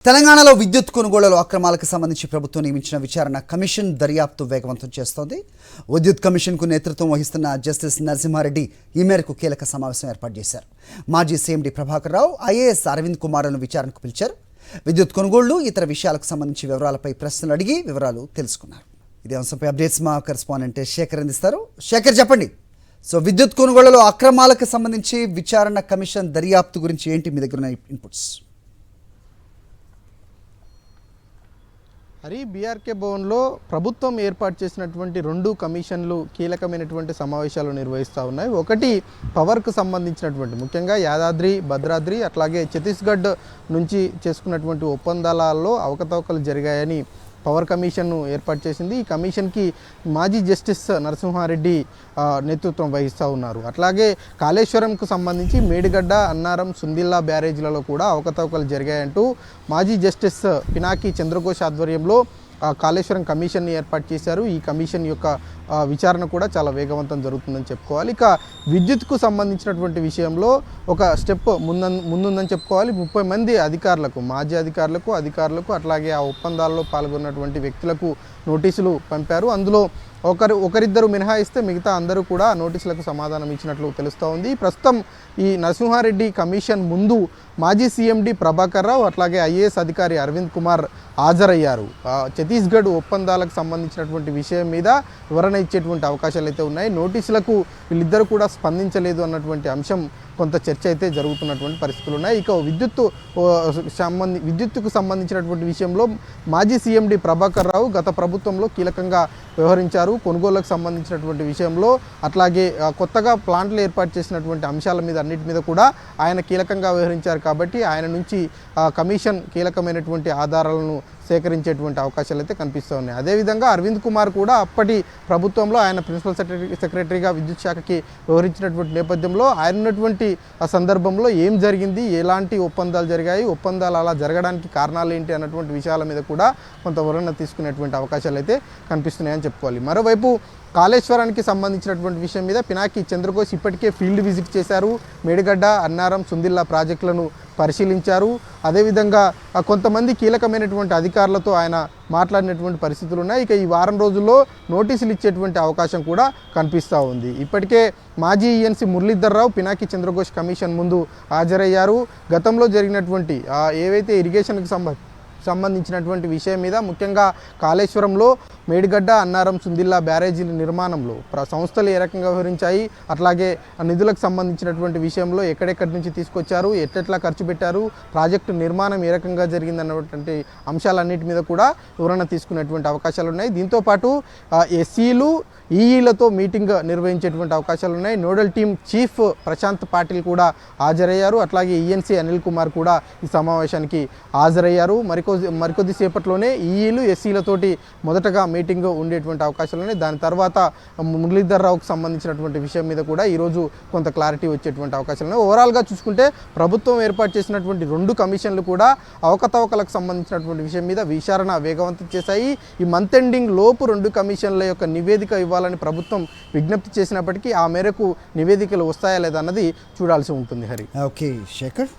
తెలంగాణలో విద్యుత్ కొనుగోళ్లలో అక్రమాలకు సంబంధించి ప్రభుత్వం నియమించిన విచారణ కమిషన్ దర్యాప్తు వేగవంతం చేస్తోంది. విద్యుత్ కమిషన్కు నేతృత్వం వహిస్తున్న జస్టిస్ నరసింహారెడ్డి ఈ మేరకు కీలక సమావేశం ఏర్పాటు చేశారు. మాజీ సీఎండీ ప్రభాకర్ రావు, ఐఏఎస్ అరవింద్ కుమార్లను విచారణకు పిలిచారు. విద్యుత్ కొనుగోళ్లు, ఇతర విషయాలకు సంబంధించి వివరాలపై ప్రశ్నలు అడిగి వివరాలు తెలుసుకున్నారు. ఇదే అంశంపై అప్డేట్స్ మా కరెస్పాండెంట్ శేఖర్ అందిస్తారు. శేఖర్, చెప్పండి. సో విద్యుత్ కొనుగోళ్లలో అక్రమాలకు సంబంధించి విచారణ కమిషన్ దర్యాప్తు గురించి ఏంటి మీ దగ్గర ఉన్న ఇన్పుట్స్? హరి, బీఆర్కే భవన్లో ప్రభుత్వం ఏర్పాటు చేసినటువంటి 2 కమిషన్లు కీలకమైనటువంటి సమావేశాలు నిర్వహిస్తూ ఉన్నాయి. ఒకటి పవర్కు సంబంధించినటువంటి, ముఖ్యంగా యాదాద్రి, భద్రాద్రి, అట్లాగే ఛత్తీస్గఢ్ నుంచి చేసుకున్నటువంటి ఒప్పందాలలో అవకతవకలు జరిగాయని పవర్ కమిషన్ను ఏర్పాటు చేసింది. ఈ కమిషన్కి మాజీ జస్టిస్ నరసింహారెడ్డి నేతృత్వం వహిస్తూ ఉన్నారు. అట్లాగే కాళేశ్వరంకు సంబంధించి మేడిగడ్డ, అన్నారం, సుందిల్లా బ్యారేజీలలో కూడా అవకతవకలు జరిగాయంటూ మాజీ జస్టిస్ పినాకి చంద్రఘోష్ ఆధ్వర్యంలో కాళేశ్వరం కమిషన్ని ఏర్పాటు చేశారు. ఈ కమిషన్ యొక్క విచారణ కూడా చాలా వేగవంతం జరుగుతుందని చెప్పుకోవాలి. ఇక విద్యుత్కు సంబంధించినటువంటి విషయంలో ఒక స్టెప్ ముందుందని చెప్పుకోవాలి. 30 మంది అధికారులకు, మాజీ అధికారులకు అట్లాగే ఆ ఒప్పందాల్లో పాల్గొన్నటువంటి వ్యక్తులకు నోటీసులు పంపారు. అందులో ఒకరిద్దరు మినహాయిస్తే మిగతా అందరూ కూడా నోటీసులకు సమాధానం ఇచ్చినట్లు తెలుస్తూ ఉంది. ప్రస్తుతం ఈ నరసింహారెడ్డి కమిషన్ ముందు మాజీ సీఎండీ ప్రభాకర్ రావు, అట్లాగే ఐఏఎస్ అధికారి అరవింద్ కుమార్ హాజరయ్యారు. ఛత్తీస్గఢ్ ఒప్పందాలకు సంబంధించినటువంటి విషయం మీద వివరణ ఇచ్చేటువంటి అవకాశాలు అయితే ఉన్నాయి. నోటీసులకు వీళ్ళిద్దరూ కూడా స్పందించలేదు అన్నటువంటి అంశం కొంత చర్చ అయితే జరుగుతున్నటువంటి పరిస్థితులు ఉన్నాయి. ఇక విద్యుత్తుకు సంబంధించినటువంటి విషయంలో మాజీ సీఎండీ ప్రభాకర్ రావు గత ప్రభుత్వంలో కీలకంగా వ్యవహరించారు. కొనుగోళ్లకు సంబంధించినటువంటి విషయంలో, అట్లాగే కొత్తగా ప్లాంట్లు ఏర్పాటు చేసినటువంటి అంశాల మీద అన్నిటి మీద కూడా ఆయన కీలకంగా వ్యవహరించారు. కాబట్టి ఆయన నుంచి కమిషన్ కీలకమైనటువంటి ఆధారాలను సేకరించేటువంటి అవకాశాలు అయితే కనిపిస్తూ ఉన్నాయి. అదేవిధంగా అరవింద్ కుమార్ కూడా అప్పటి ప్రభుత్వంలో ఆయన ప్రిన్సిపల్ సెక్రటరీగా విద్యుత్ శాఖకి వ్యవహరించినటువంటి నేపథ్యంలో ఆయన ఉన్నటువంటి ఆ సందర్భంలో ఏం జరిగింది, ఎలాంటి ఒప్పందాలు జరిగాయి, ఒప్పందాలు అలా జరగడానికి కారణాలు ఏంటి అన్నటువంటి విషయాల మీద కూడా కొంత వివరణ తీసుకునేటువంటి అవకాశాలు అయితే కనిపిస్తున్నాయని చెప్పుకోవాలి. మరోవైపు కాళేశ్వరానికి సంబంధించినటువంటి విషయం మీద పినాకి చంద్రఘోష్ ఇప్పటికే ఫీల్డ్ విజిట్ చేశారు. మేడిగడ్డ, అన్నారం, సుందిల్లా ప్రాజెక్టులను పరిశీలించారు. అదేవిధంగా కొంతమంది కీలకమైనటువంటి అధికారులతో ఆయన మాట్లాడినటువంటి పరిస్థితులు ఉన్నాయి. ఇక ఈ వారం రోజుల్లో నోటీసులు ఇచ్చేటువంటి అవకాశం కూడా కనిపిస్తూ ఉంది. ఇప్పటికే మాజీ ఈఎన్సీ మురళీధర్ రావు పినాకి చంద్రఘోష్ కమిషన్ ముందు హాజరయ్యారు. గతంలో జరిగినటువంటి ఏవైతే ఇరిగేషన్కి సంబంధించినటువంటి విషయం మీద, ముఖ్యంగా కాళేశ్వరంలో మేడిగడ్డ, అన్నారం, సుందిల్లా బ్యారేజీల నిర్మాణంలో సంస్థలు ఏ రకంగా వ్యవహరించాయి, అట్లాగే నిధులకు సంబంధించినటువంటి విషయంలో ఎక్కడెక్కడి నుంచి తీసుకొచ్చారు, ఎట్లా ఖర్చు పెట్టారు, ప్రాజెక్టు నిర్మాణం ఏ రకంగా జరిగిందన్నటువంటి అంశాలన్నిటి మీద కూడా వివరణ తీసుకునేటువంటి అవకాశాలు ఉన్నాయి. దీంతోపాటు ఎస్సీలు, ఈఈలతో మీటింగ్ నిర్వహించేటువంటి అవకాశాలు ఉన్నాయి. Nodal team chief Prashant Patil కూడా హాజరయ్యారు. అట్లాగే ఈఎన్సీ అనిల్ కుమార్ కూడా ఈ సమావేశానికి హాజరయ్యారు. మరికొద్ది సేపట్లోనే ఈఈలు, ఎస్సీలతోటి మొదటగా మీటింగ్ ఉండేటువంటి అవకాశాలు ఉన్నాయి. దాని తర్వాత మురళీధర్ రావుకు సంబంధించినటువంటి విషయం మీద కూడా ఈరోజు కొంత క్లారిటీ వచ్చేటువంటి అవకాశాలు ఉన్నాయి. ఓవరాల్గా చూసుకుంటే ప్రభుత్వం ఏర్పాటు చేసినటువంటి 2 కమిషన్లు కూడా అవకతవకలకు సంబంధించినటువంటి విషయం మీద విచారణ వేగవంతం చేశాయి. ఈ మంత్ ఎండింగ్ లోపు 2 కమిషన్ల యొక్క నివేదిక ఇవ్వాలని ప్రభుత్వం విజ్ఞప్తి చేసినప్పటికీ ఆ మేరకు నివేదికలు వస్తాయా లేదా అన్నది చూడాల్సి ఉంటుంది. హరి. ఓకే శేఖర్.